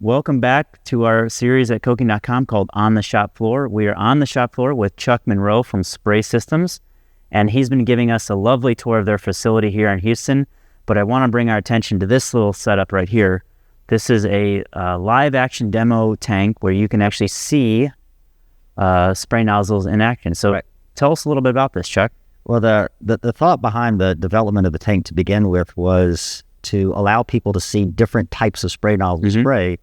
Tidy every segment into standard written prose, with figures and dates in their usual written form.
welcome back to our series at Coking.com called On the Shop Floor. We are on the shop floor with Chuck Monroe from Spray Systems, and he's been giving us a lovely tour of their facility here in Houston. But I want to bring our attention to this little setup right here. This is a live action demo tank where you can actually see spray nozzles in action. So tell us a little bit about this, Chuck. Well, the thought behind the development of the tank to begin with was to allow people to see different types of spray nozzle spray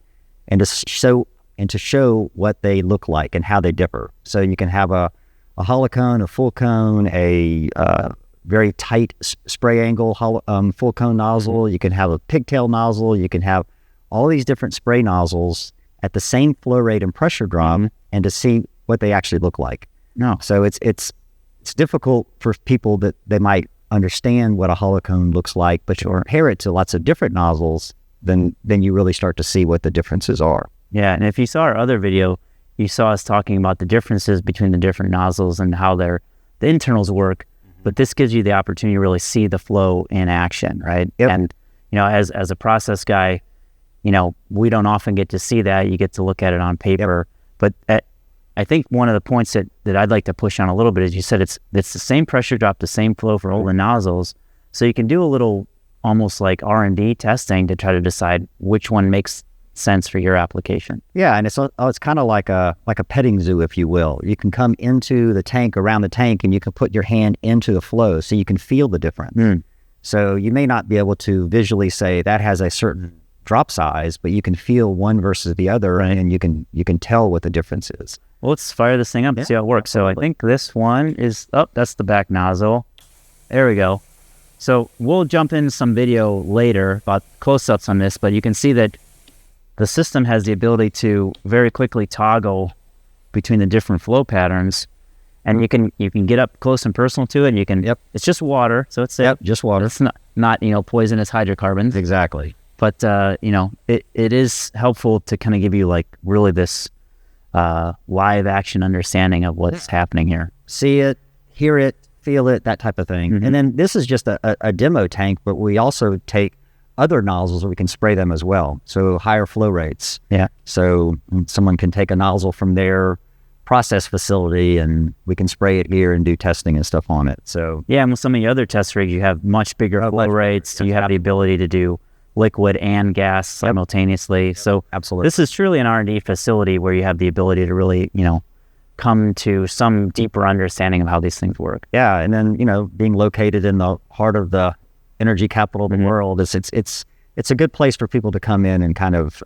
and to show what they look like and how they differ. So you can have a hollow cone, a full cone, a very tight spray angle full cone nozzle. You can have a pigtail nozzle. You can have all these different spray nozzles at the same flow rate and pressure drop, and to see what they actually look like. No, so it's difficult for people that they might understand what a hollow cone looks like, but you compare it to lots of different nozzles, then you really start to see what the differences are. Yeah, and if you saw our other video, you saw us talking about the differences between the different nozzles and how the internals work. But this gives you the opportunity to really see the flow in action, right? Yep. And as a process guy, we don't often get to see that. You get to look at it on paper. But I think one of the points that I'd like to push on a little bit is you said it's the same pressure drop, the same flow for all the nozzles. So you can do a little almost like R&D testing to try to decide which one makes sense for your application. Yeah, and it's kind of like a petting zoo, if you will. You can come into the tank, around the tank, and you can put your hand into the flow so you can feel the difference. So you may not be able to visually say that has a certain drop size, but you can feel one versus the other, and you can tell what the difference is. Well, let's fire this thing up and see how it works. So I think this one is, that's the back nozzle. There we go. So we'll jump in some video later about close-ups on this, but you can see that the system has the ability to very quickly toggle between the different flow patterns, and you can get up close and personal to it. And you can, it's just water, so it's just water. It's not poisonous hydrocarbons. Exactly. But it is helpful to kind of give you like really this live action understanding of what's happening here. See it, hear it, feel it, that type of thing. And then this is just a demo tank, but we also take other nozzles where we can spray them as well. So higher flow rates. Yeah. So someone can take a nozzle from their process facility and we can spray it here and do testing and stuff on it. So yeah, and with some of the other test rigs, you have much bigger flow rates. So you have the ability to do liquid and gas simultaneously. So absolutely, this is truly an R&D facility where you have the ability to really, come to some deeper understanding of how these things work. Yeah, and then being located in the heart of the energy capital of the world, it's a good place for people to come in and kind of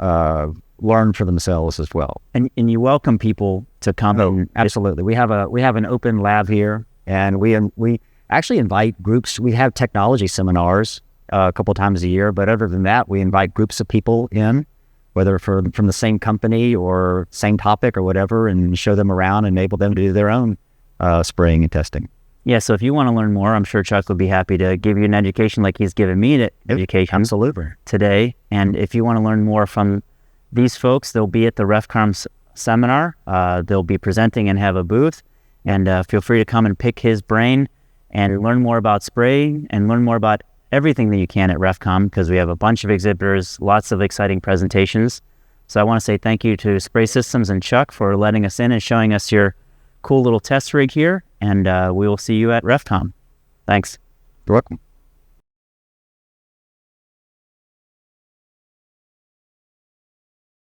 learn for themselves as well. And you welcome people to come. Absolutely. We have an open lab here, and we actually invite groups. We have technology seminars a couple times a year, but other than that, we invite groups of people in, whether from the same company or same topic or whatever, and show them around, enable them to do their own spraying and testing. Yeah, so if you want to learn more, I'm sure Chuck would be happy to give you an education like he's given me an education today. And if you want to learn more from these folks, they'll be at the RefCom seminar. They'll be presenting and have a booth. And feel free to come and pick his brain and learn more about spraying and learn more about everything that you can at RefCom, because we have a bunch of exhibitors, lots of exciting presentations. So I want to say thank you to Spray Systems and Chuck for letting us in and showing us your cool little test rig here. And we will see you at RefCom. Thanks. You're welcome.